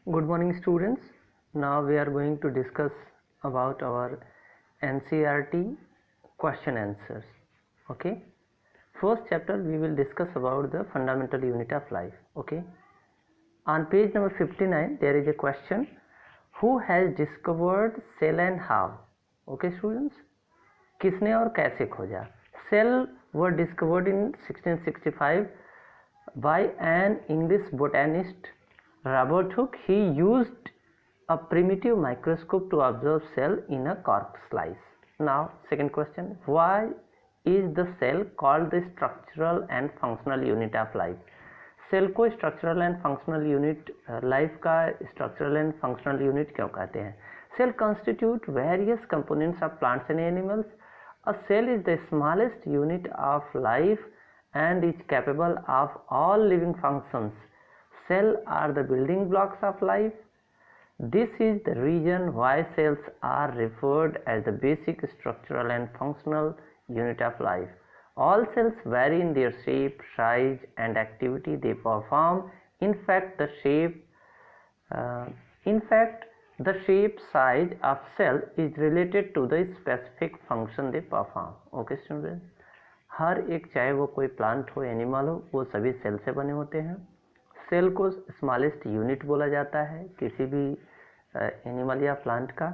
Good morning, students. Now we are going to discuss about our NCERT question answers. Okay. First chapter we will discuss about the fundamental unit of life. Okay. On page number 59 there is a question: who has discovered cell and how? Okay, students. किसने और कैसे खोजा? Cell were discovered in 1665 by an English botanist, Robert Hooke. He used a primitive microscope to observe cell in a cork slice. Now, second question: why is the cell called the structural and functional unit of life? Cell को structural and functional unit, life का structural and functional unit क्यों कहते हैं? Cell constitute various components of plants and animals. A cell is the smallest unit of life and is capable of all living functions. Cells are the building blocks of life. This is the reason why cells are referred as the basic structural and functional unit of life. All cells vary in their shape, size and activity they perform. In fact, the shape size of cell is related to the specific function they perform. Okay, students. हर एक, चाहे वो कोई plant हो, animal हो, वो सभी cell से बने होते हैं. सेल को स्मॉलेस्ट यूनिट बोला जाता है किसी भी एनिमल या प्लांट का,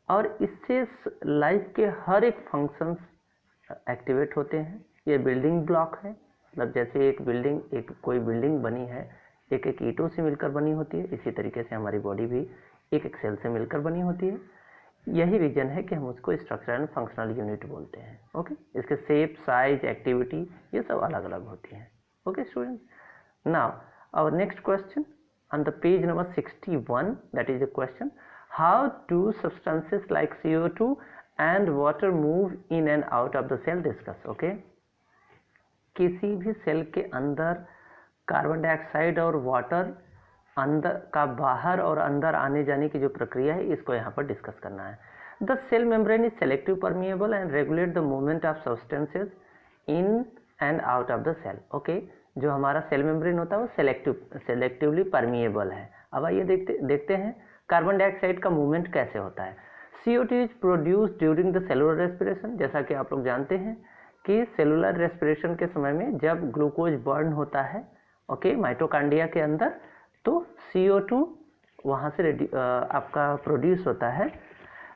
और इससे लाइफ के हर एक फंक्शंस एक्टिवेट होते हैं. ये बिल्डिंग ब्लॉक है, मतलब जैसे कोई बिल्डिंग बनी है एक एक ईंटों से मिलकर बनी होती है, इसी तरीके से हमारी बॉडी भी एक एक सेल से मिलकर बनी होती है. यही रीजन है कि हम उसको स्ट्रक्चरल एंड फंक्शनल यूनिट बोलते हैं. ओके, इसके शेप, साइज, एक्टिविटी ये सब अलग अलग होती हैं. Okay students, now our next question on the page number 61, that is the question: how do substances like CO2 and water move in and out of the cell? Discuss. Okay, किसी भी cell के अंदर carbon dioxide और water अंदर का बाहर और अंदर आने जाने की जो प्रक्रिया है, इसको यहाँ पर डिस्कस करना है. The cell membrane is selective permeable and regulate the movement of substances in and out of the cell. Okay, जो हमारा सेल मेम्ब्रेन होता है वो सेलेक्टिवली परमिएबल है. अब आइए देखते हैं कार्बन डाइऑक्साइड का मूवमेंट कैसे होता है. CO2 is produce during the cellular respiration. जैसा कि आप लोग जानते हैं कि सेलुलर रेस्पिरेशन के समय में जब ग्लूकोज बर्न होता है, ओके, माइटोकॉन्ड्रिया के अंदर, तो CO2 वहाँ से आपका प्रोड्यूस होता है.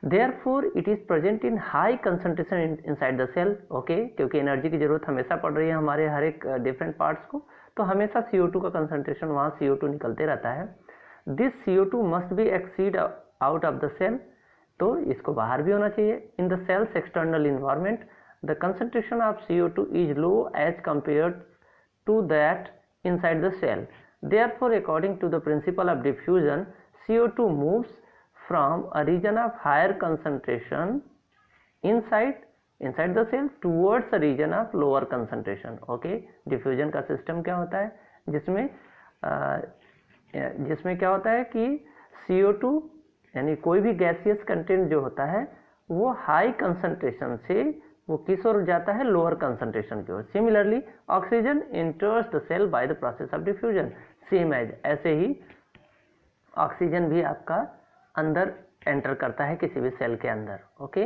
Therefore it is present in high concentration inside the cell. Okay, क्योंकि एनर्जी की ज़रूरत हमेशा पड़ रही है हमारे हर एक डिफरेंट पार्ट्स को, तो हमेशा CO2 का कंसंट्रेशन वहाँ CO2 निकलते रहता है. This CO2 must be exceed out of the cell, तो इसको बाहर भी होना चाहिए. In the cells external environment the concentration of CO2 is low as compare to that inside the cell. Therefore, according to the principle of diffusion, CO2 moves from a region of higher concentration inside the cell towards a region of lower concentration. Okay, diffusion का system क्या होता है, जिसमें क्या होता है कि CO2 यानी कोई भी गैसियस कंटेंट जो होता है वो हाई कंसंट्रेशन से वो किस ओर जाता है, लोअर कंसंट्रेशन की ओर. Similarly oxygen enters the cell by the process of diffusion. Same as ऐसे ही ऑक्सीजन भी आपका अंदर एंटर करता है किसी भी सेल के अंदर. Okay,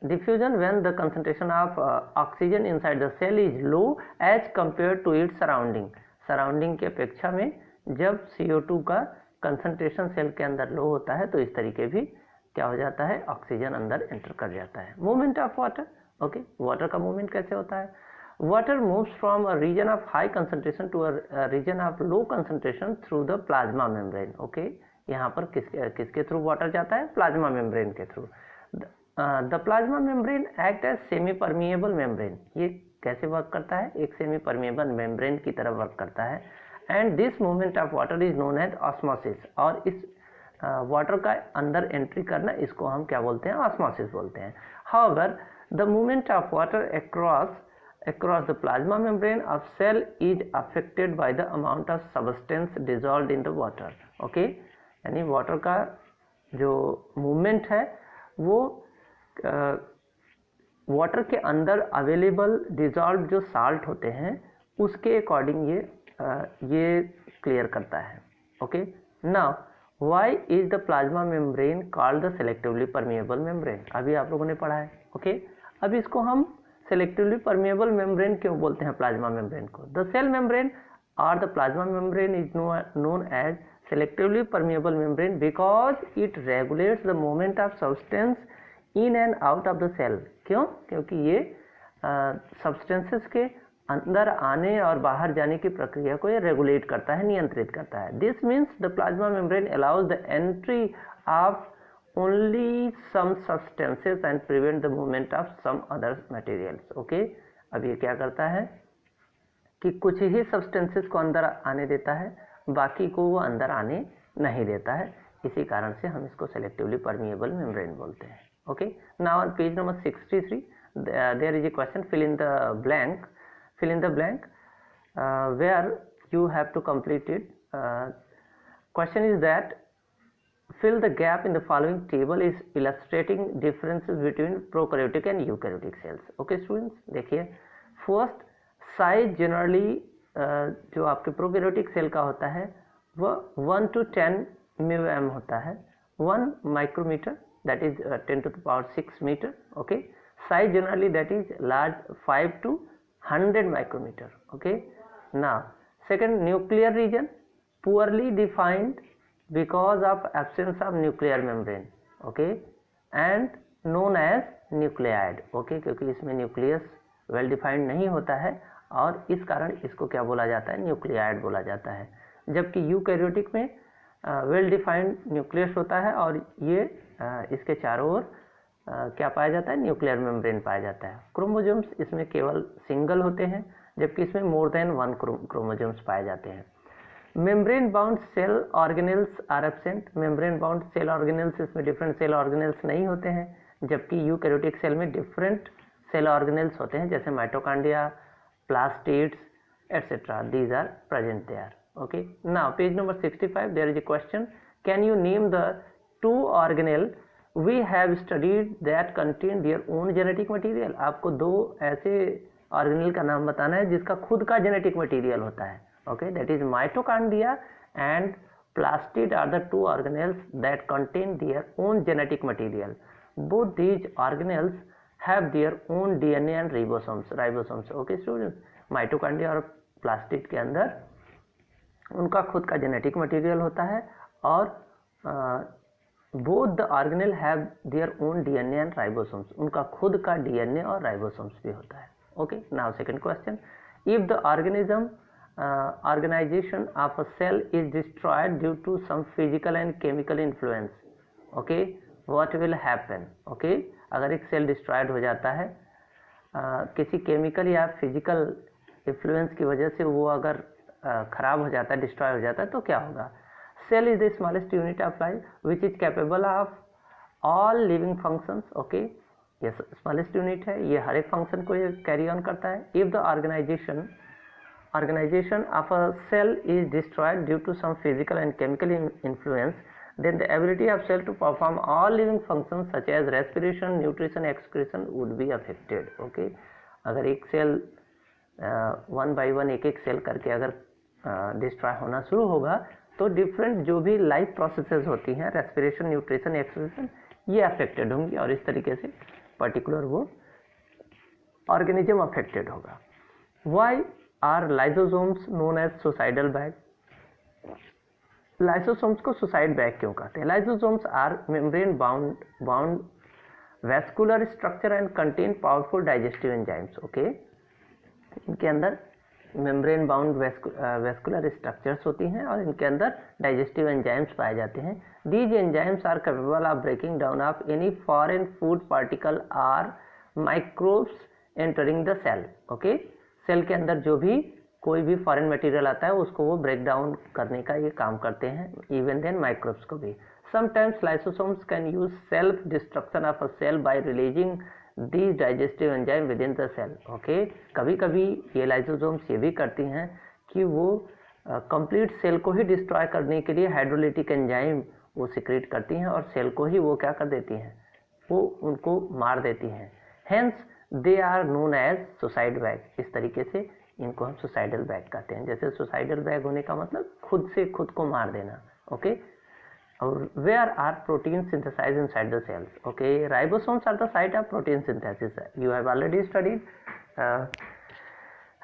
diffusion when the concentration of oxygen inside the cell is low as compare to its surrounding की अपेक्षा में जब CO2 का कंसंट्रेशन सेल के अंदर लो होता है, तो इस तरीके भी क्या हो जाता है, ऑक्सीजन अंदर एंटर कर जाता है. Movement of water. Okay, water का मूवमेंट कैसे होता है? Water moves from a region of high concentration to a region of low concentration through the plasma membrane. Okay, यहाँ पर किसके थ्रू वाटर जाता है? प्लाज्मा मेम्ब्रेन के through. The plasma membrane act as semi permeable membrane. ये कैसे work करता है? एक सेमी परमिएबल मेम्ब्रेन की तरह वर्क करता है. And this movement of water is known as osmosis. और इस वाटर का अंदर एंट्री करना, इसको हम क्या बोलते हैं? ऑस्मोसिस बोलते हैं. However the movement of water across the plasma membrane of cell is affected by the amount of substance dissolved in the water. Okay, यानी वाटर का जो मूवमेंट है वो वाटर के अंदर अवेलेबल डिजॉल्व जो साल्ट होते हैं उसके अकॉर्डिंग ये क्लियर करता है. Okay, now why is the plasma membrane called the selectively permeable membrane? अभी आप लोगों ने पढ़ा है, ओके। अब इसको हम सेलेक्टिवली परमिएबल मेम्ब्रेन क्यों बोलते हैं प्लाज्मा मेम्ब्रेन को? द सेल मेम्ब्रेन और the plasma membrane is known as selectively permeable membrane because it regulates the movement of substance in and out of the cell. क्यों? क्योंकि ये substances के अंदर आने और बाहर जाने की प्रक्रिया को ये रेगुलेट करता है, नियंत्रित करता है. This means the plasma membrane allows the entry of only some substances and prevent the movement of some other materials. Okay, अब ये क्या करता है कि कुछ ही सब्सटेंसेस को अंदर आने देता है, बाकी को वो अंदर आने नहीं देता है. इसी कारण से हम इसको सेलेक्टिवली परमिएबल मेम्ब्रेन बोलते हैं. Okay, now on page number 63 there is a question, fill in the blank where you have to complete it. Question is that fill the gap in the following table is illustrating differences between prokaryotic and eukaryotic cells. Okay students, देखिए first size generally जो आपके prokaryotic cell का होता है वह 1 to 10 μm होता है. 1 micrometer that is 10 to the power 6 meter. Okay, size generally that is large 5 to 100 micrometer. Okay, now second, nuclear region poorly defined because of absence of nuclear membrane. Okay, and known as nucleoid. Okay, क्योंकि इसमें nucleus well defined नहीं होता है और इस कारण इसको क्या बोला जाता है, न्यूक्लियाइड बोला जाता है. जबकि यूकैरियोटिक में वेल डिफाइंड न्यूक्लियस होता है और ये इसके चारों ओर क्या पाया जाता है, न्यूक्लियर मेम्ब्रेन पाया जाता है. क्रोमोजोम्स इसमें केवल सिंगल होते हैं, जबकि इसमें मोर देन 1 क्रोमोजोम्स पाए जाते हैं. Membrane bound cell organelles are absent. Membrane bound cell organelles, इसमें डिफरेंट सेल ऑर्गेनेल्स नहीं होते हैं, जबकि यूकैरियोटिक सेल में डिफरेंट सेल ऑर्गेनेल्स होते हैं, जैसे mitochondria, plastids etc. These are present there. Okay, now page number 65 there is a question, can you name the 2 organelle we have studied that contain their own genetic material? आपको 2 ऐसे organelle का नाम बताना है जिसका खुद का जेनेटिक मटेरियल होता है. Okay, that is mitochondria and plastid are the 2 organelles that contain their own genetic material. Both these organelles have their own DNA and ribosomes. Okay students, mitochondria और प्लास्टिड के अंदर उनका खुद का जेनेटिक मटेरियल होता है और both the organelle have their own DNA and ribosomes. उनका खुद का डीएनए और राइबोसोम्स भी होता है. Okay, now second question, if the organization of a cell is destroyed due to some physical and chemical influence, okay, what will happen? Okay, अगर एक cell destroyed हो जाता है किसी केमिकल या फिजिकल इन्फ्लुएंस की वजह से, वो अगर खराब हो जाता है, डिस्ट्रॉय हो जाता है, तो क्या होगा? Cell is the smallest unit of life which is capable of all living functions. Okay, ये स्मॉलेस्ट यूनिट है, ये हर एक फंक्शन को ये कैरी ऑन करता है. If the organization of a cell is destroyed due to some physical and chemical influence, then the ability of cell to perform all living functions such as respiration, nutrition, excretion would be affected. Okay, अगर एक cell 1 by 1 एक cell करके अगर destroy होना शुरू होगा तो different जो भी लाइफ प्रोसेसेस होती हैं, रेस्पिरेशन, न्यूट्रिशन, एक्सक्रीशन, ये अफेक्टेड होंगी और इस तरीके से पर्टिकुलर वो ऑर्गेनिज्म अफेक्टेड होगा. Why are lysosomes known as suicidal bag? Lysosomes को सुसाइड बैग क्यों कहते हैं? Lysosomes are membrane bound vascular structure and contain powerful digestive enzymes. Okay, इनके अंदर मेम्ब्रेन बाउंड वैस्कुलर स्ट्रक्चर्स होती हैं और इनके अंदर डाइजेस्टिव एंजाइम्स पाए जाते हैं. These enzymes are capable of breaking down of any foreign food particle or microbes entering the cell. Okay, cell के अंदर जो भी कोई भी फॉरेन मटेरियल आता है उसको वो ब्रेक डाउन करने का ये काम करते हैं, इवन देन माइक्रोब्स को भी. Sometimes lysosomes can use self destruction of a cell by releasing these digestive enzyme within the cell. Okay, कभी कभी ये लाइसोसोम्स ये भी करती हैं कि वो कंप्लीट सेल को ही डिस्ट्रॉय करने के लिए हाइड्रोलिटिक एंजाइम वो सिक्रेट करती हैं और सेल को ही वो क्या कर देती हैं, वो उनको मार देती हैं. Hence they are known as suicide bag. इस तरीके से इनको हम सुसाइडल बैग कहते हैं. जैसे सुसाइडल बैग होने का मतलब खुद से खुद को मार देना. ओके, और where are proteins synthesized inside the cells? Okay, ribosomes are the site of protein synthesis. You have already studied.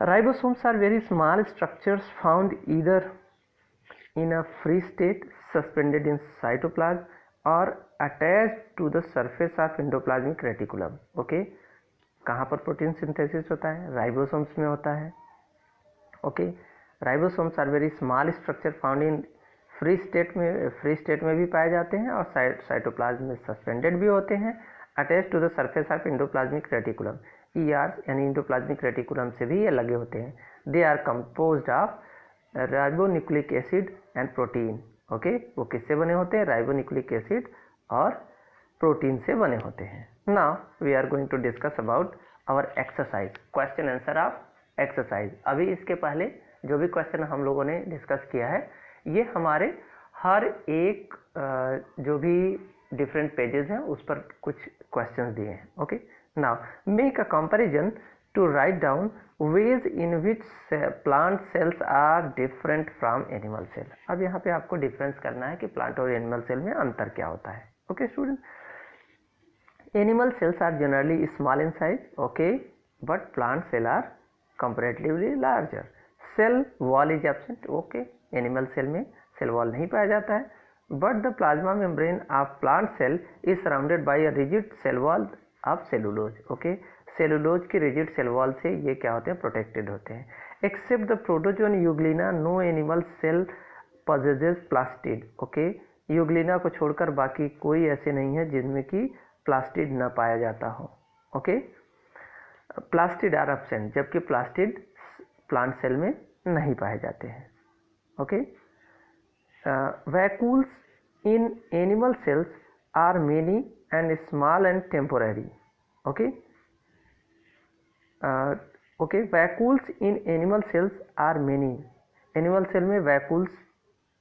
Ribosomes are very small structures found either in a free state suspended in cytoplasm or attached to the surface of endoplasmic reticulum. Okay, कहाँ पर protein synthesis होता है? Ribosomes में होता है. Okay, ribosomes are very small structure found in free state में भी पाए जाते हैं और साइटोप्लाज्म में सस्पेंडेड भी होते हैं, attach to the surface of endoplasmic reticulum. ER यानी इंडोप्लाज्मिक रेटिकुलम से भी ये लगे होते हैं. They are composed of ribonucleic acid and protein. Okay, वो किससे बने होते हैं? राइबोन्यूक्लिक एसिड और प्रोटीन से बने होते हैं. Now we are going to discuss about our exercise, question answer of exercise. अभी इसके पहले जो भी क्वेश्चन हम लोगों ने डिस्कस किया है ये हमारे हर एक जो भी डिफरेंट पेजेस हैं उस पर कुछ क्वेश्चंस दिए हैं. Okay, now make a comparison to write down ways in which plant cells are different from animal cell. अब यहाँ पे आपको डिफरेंस करना है कि प्लांट और एनिमल सेल में अंतर क्या होता है. Okay student, animal cells are generally small in size. Okay, but plant cell are comparatively larger. Cell wall is absent. Okay, animal cell में सेल वॉल नहीं पाया जाता है. But the plasma membrane of plant cell is surrounded by a rigid cell wall of cellulose. Okay, cellulose की rigid cell wall से ये क्या होते हैं? प्रोटेक्टेड होते हैं. Except the protozoan euglena no animal cell possesses plastid. Okay, euglena को छोड़कर बाकी कोई ऐसे नहीं है जिनमें कि प्लास्टिड न पाया जाता हो. ओके, प्लास्टिड आर एब्सेंट, जबकि प्लास्टिड प्लांट सेल में नहीं पाए जाते हैं. Okay, vacuoles in animal cells are many and small and temporary. Okay, okay, vacuoles in animal cells are many. Animal cell में वैक्यूल्स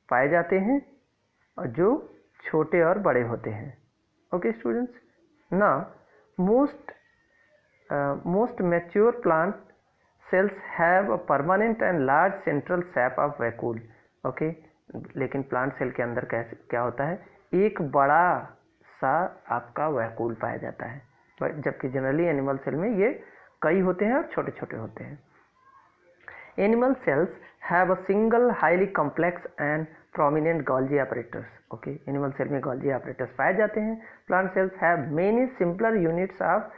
पाए जाते हैं और जो छोटे और बड़े होते हैं. Okay students, now most mature plant cells have a permanent and large central sap of vacuole. Okay, लेकिन प्लांट सेल के अंदर कैसे क्या होता है? एक बड़ा सा आपका वैक्यूल पाया जाता है, जबकि जनरली एनिमल सेल में ये कई होते हैं और छोटे छोटे होते हैं. Animal cells have a single highly complex and prominent Golgi apparatus. Okay, animal cell में गोल्जी apparatus पाए जाते हैं. Plant cells have many simpler units of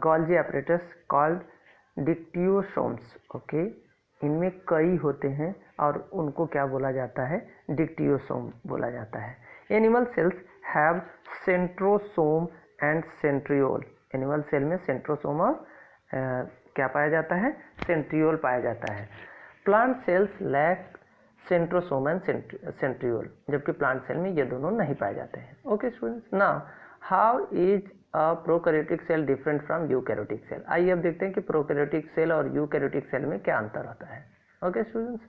Golgi apparatus called dictyosomes. Okay, इनमें कई होते हैं और उनको क्या बोला जाता है? डिक्टियोसोम बोला जाता है. Animal cells have centrosome and centriole. Animal cell में सेंट्रोसोम और क्या पाया जाता है? सेंट्रियोल पाया जाता है. Plant cells lack centrosome and centriole, जबकि प्लांट सेल में ये दोनों नहीं पाए जाते हैं. Okay students, now how is a prokaryotic cell different from eukaryotic cell. आइए अब देखते हैं कि प्रोकैरियोटिक सेल और यूकैरियोटिक सेल में क्या अंतर होता है. Okay students,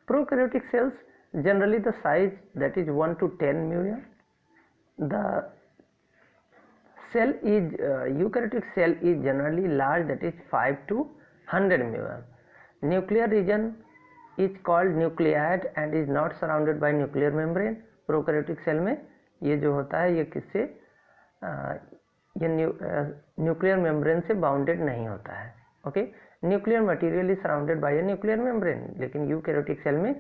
prokaryotic sales generally the size that is 1 to 10 micron. The cell is eukaryotic cell is generally large, that is 5 to 100 million. Nuclear region is called nucleus and is not surrounded by nuclear membrane. Prokaryotic cell में ये जो होता है ये किससे ये nuclear membrane से bounded नहीं होता है. Okay, nuclear material is surrounded by a nuclear membrane, लेकिन यूकैरियोटिक सेल में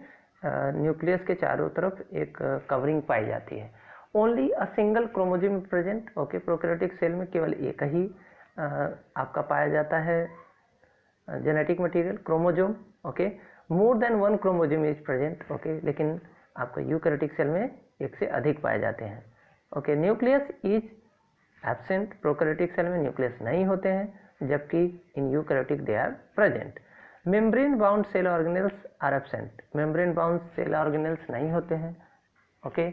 न्यूक्लियस के चारों तरफ एक कवरिंग पाई जाती है. Only a single chromosome present. Okay, prokaryotic cell में केवल एक ही आपका पाया जाता है genetic material, chromosome. Okay, more than 1 chromosome is present. Okay, लेकिन आपका यूकैरियोटिक सेल में एक से अधिक पाए जाते हैं. Okay, nucleus is absent. Prokaryotic cell में न्यूक्लियस नहीं होते हैं, जबकि in eukaryotic they are present. Membrane bound cell organelles are absent. Membrane bound cell organelles नहीं होते हैं. ओके,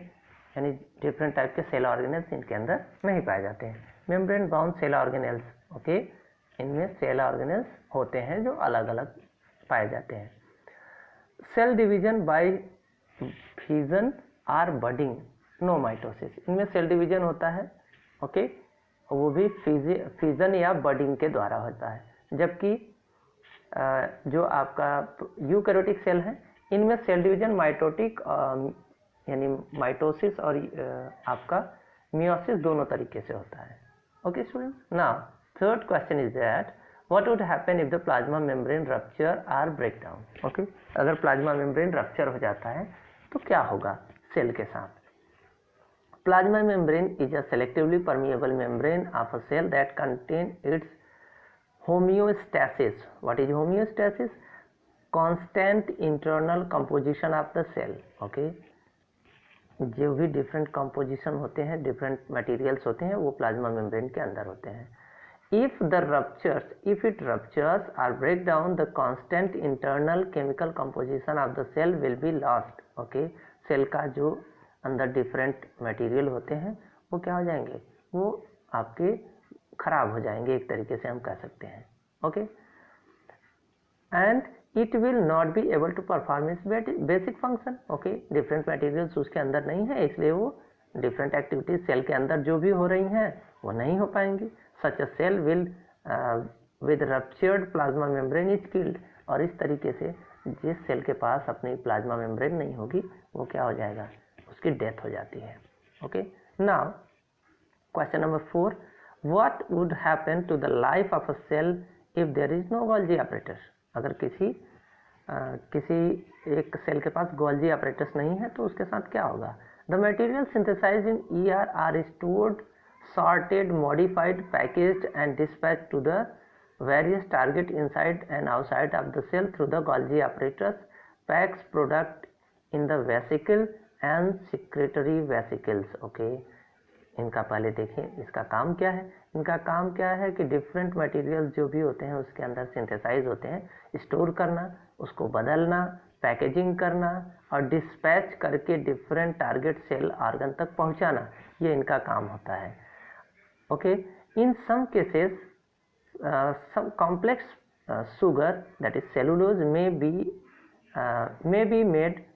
यानी डिफरेंट टाइप के सेल ऑर्गेनेल्स इनके अंदर नहीं पाए जाते हैं. Membrane bound cell organelles, okay, इनमें सेल ऑर्गेनेल्स होते हैं जो अलग अलग पाए जाते हैं. Cell division by fusion or budding, no mitosis. इनमें सेल डिवीजन होता है. ओके, वो भी फ्यूजन या बडिंग के द्वारा होता है, जबकि जो आपका यूकैरियोटिक सेल है इनमें सेल डिवीजन माइटोटिक यानी माइटोसिस और आपका मियोसिस दोनों तरीके से होता है। Okay students, now third question is that what would happen if the plasma membrane rupture or break down. Okay, अगर प्लाज्मा मेम्ब्रेन रप्चर हो जाता है तो क्या होगा सेल के साथ। Plasma membrane is a selectively permeable membrane of a cell that contain its homeostasis. What is homeostasis? Constant internal composition of the cell. Okay, जो भी डिफरेंट कंपोजिशन होते हैं, डिफरेंट मटेरियल्स होते हैं, वो प्लाज्मा मेम्ब्रेन के अंदर होते हैं। इफ इट रप्चर्स और break down the constant internal chemical composition of the cell will be lost. Okay, cell का जो अंदर डिफरेंट मटेरियल होते हैं वो क्या हो जाएंगे, वो आपके खराब हो जाएंगे, एक तरीके से हम कह सकते हैं। Okay, and it will not be able to perform its basic function. Okay, different materials उसके अंदर नहीं है, इसलिए वो डिफरेंट एक्टिविटीज सेल के अंदर जो भी हो रही हैं वो नहीं हो पाएंगी। Such a cell will with ruptured plasma membrane is killed. और इस तरीके से जिस सेल के पास अपनी प्लाज्मा मेम्ब्रेन नहीं होगी वो क्या हो जाएगा, उसकी डेथ हो जाती है। Okay, now question number 4, what would happen to the life of a cell if there is no Golgi apparatus। अगर किसी एक सेल के पास गोल्जी apparatus नहीं है तो उसके साथ क्या होगा। The material synthesized in ER are stored, sorted, modified, packaged and dispatched to the various target inside and outside of the cell through the Golgi apparatus, packs product in the vesicle and secretory vesicles। Okay, इनका पहले देखें इसका काम क्या है। इनका काम क्या है कि डिफरेंट मटेरियल्स जो भी होते हैं उसके अंदर सिंथेसाइज होते हैं, स्टोर करना, उसको बदलना, पैकेजिंग करना और डिस्पैच करके डिफरेंट टारगेट सेल ऑर्गन तक पहुंचाना, ये इनका काम होता है। Okay, in some cases some complex sugar that is cellulose may be made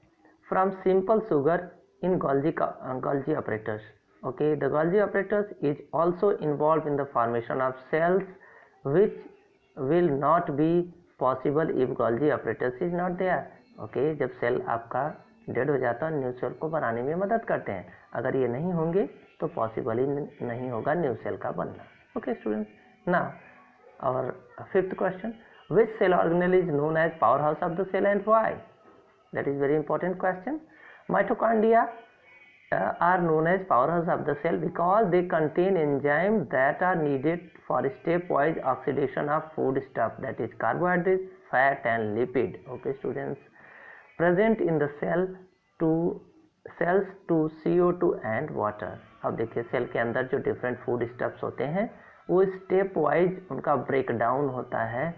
from simple sugar in Golgi apparatus। Okay, the Golgi apparatus is also involved in the formation of cells which will not be possible if Golgi apparatus is not there। Okay, जब cell आपका dead हो जाता है new cell को बनाने में मदद करते हैं, अगर ये नहीं होंगे तो पॉसिबल ही नहीं होगा न्यू सेल का बनना। ओके स्टूडेंट्स, नाउ और fifth question, which cell organelle is known as powerhouse of the cell and why? That is very important question। Mitochondria are known as powerhouse of the cell because they contain enzymes that are needed for stepwise oxidation of food stuff, that is carbohydrates, fat and lipid। Okay students, present in the cells to CO2 and water। अब देखिए cell के अंदर जो different food stuffs होते हैं वो step wise उनका break down होता है।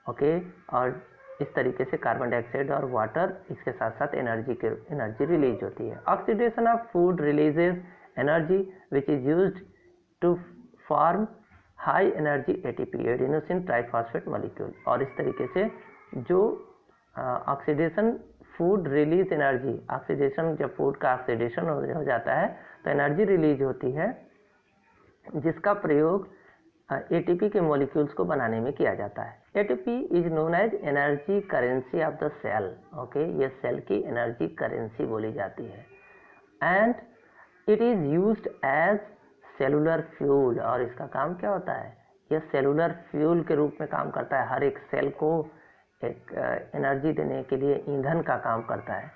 ओके, और इस तरीके से कार्बन डाइऑक्साइड और वाटर इसके साथ साथ एनर्जी रिलीज होती है। Oxidation of food releases energy which is used to form high energy ATP, adenosine triphosphate molecule. और इस तरीके से जो oxidation food release energy, oxidation जब फूड का ऑक्सीडेशन हो जाता है तो एनर्जी रिलीज होती है जिसका प्रयोग एटीपी के मॉलिक्यूल्स को बनाने में किया जाता है। ATP is known as energy currency of the cell. Okay, ये सेल की एनर्जी करेंसी बोली जाती है। And it is used as cellular fuel. और इसका काम क्या होता है, यह सेलुलर फ्यूल के रूप में काम करता है, हर एक सेल को एक एनर्जी देने के लिए ईंधन का काम करता है।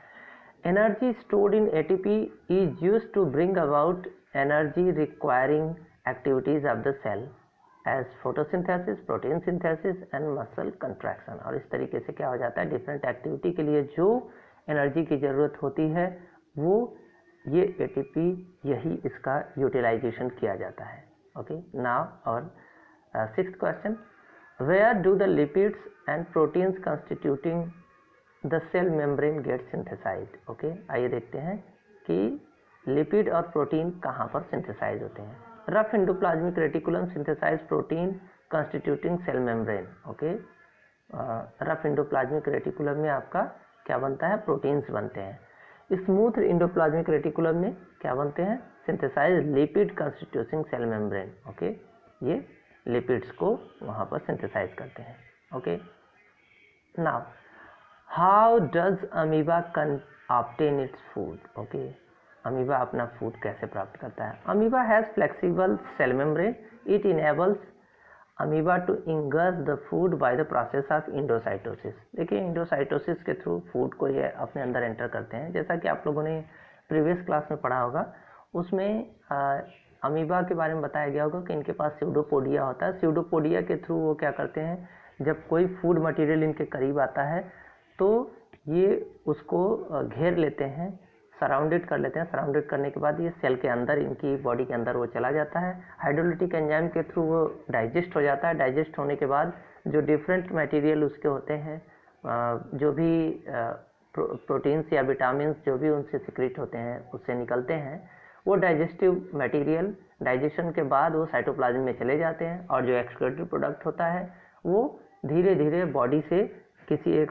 Energy stored in ATP is used to bring about energy requiring activities of the cell as photosynthesis, protein synthesis and muscle contraction. और इस तरीके से क्या हो जाता है, डिफरेंट एक्टिविटी के लिए जो एनर्जी की ज़रूरत होती है वो ये एटीपी यही इसका यूटिलाइजेशन किया जाता है। ओके, नाउ और sixth question, where do the lipids and proteins constituting the cell membrane get synthesized. Okay, आइए देखते हैं कि लिपिड और प्रोटीन कहाँ पर सिंथेसाइज होते हैं। Rough endoplasmic reticulum synthesize protein constituting cell membrane. Okay, rough endoplasmic reticulum में आपका क्या बनता है, प्रोटीन्स बनते हैं। स्मूथ एंडोप्लाज्मिक रेटिकुलम में क्या बनते हैं, synthesize lipid constituting cell membrane. Okay, ये लिपिड्स को वहाँ पर सिंथेसाइज करते हैं। Okay, now how does amoeba obtain its food? Okay, amoeba अपना फूड कैसे प्राप्त करता है? Amoeba has flexible cell membrane, it enables amoeba to इंगर्स the food by the process of endocytosis. देखिए, इंडोसाइटोसिस के थ्रू फूड को ये अपने अंदर एंटर करते हैं। जैसा कि आप लोगों ने प्रीवियस क्लास में पढ़ा होगा, उसमें अमीबा के बारे में बताया गया होगा कि इनके पास स्यूडोपोडिया होता है। स्यूडोपोडिया के थ्रू वो क्या करते हैं, जब कोई फूड मटेरियल इनके करीब आता है तो ये उसको घेर लेते हैं, सराउंडेड कर लेते हैं। सराउंडेड करने के बाद ये सेल के अंदर, इनकी बॉडी के अंदर वो चला जाता है। हाइड्रोलिटिक एंजाइम के थ्रू वो डाइजेस्ट हो जाता है। डाइजेस्ट होने के बाद जो डिफरेंट मटेरियल उसके होते हैं, जो भी प्रोटीन्स या विटामिन्स जो भी उनसे सिक्रेट होते हैं, उससे निकलते हैं, वो डाइजेस्टिव मटेरियल डाइजेशन के बाद वो साइटोप्लाज्म में चले जाते हैं, और जो एक्सक्रीटरी प्रोडक्ट होता है वो धीरे धीरे बॉडी से किसी एक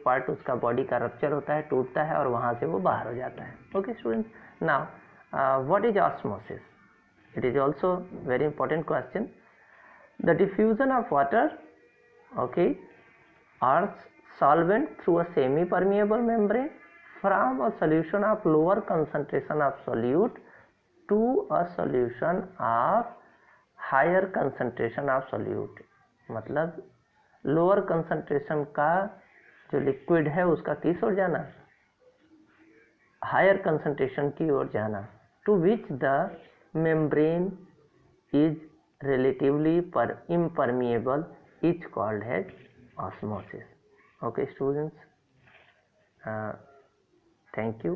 पार्ट उसका बॉडी का रप्चर होता है, टूटता है, और वहाँ से वो बाहर हो जाता है। Okay students, now what is osmosis? It is also very important question. The diffusion of water, okay, or solvent through a semi-permeable membrane from a solution of lower concentration of solute to a solution of higher concentration of solute। मतलब lower concentration का जो liquid है उसका किस ओर जाना, higher concentration की ओर जाना। To which the membrane is relatively impermeable is called as osmosis। Okay students, thank you.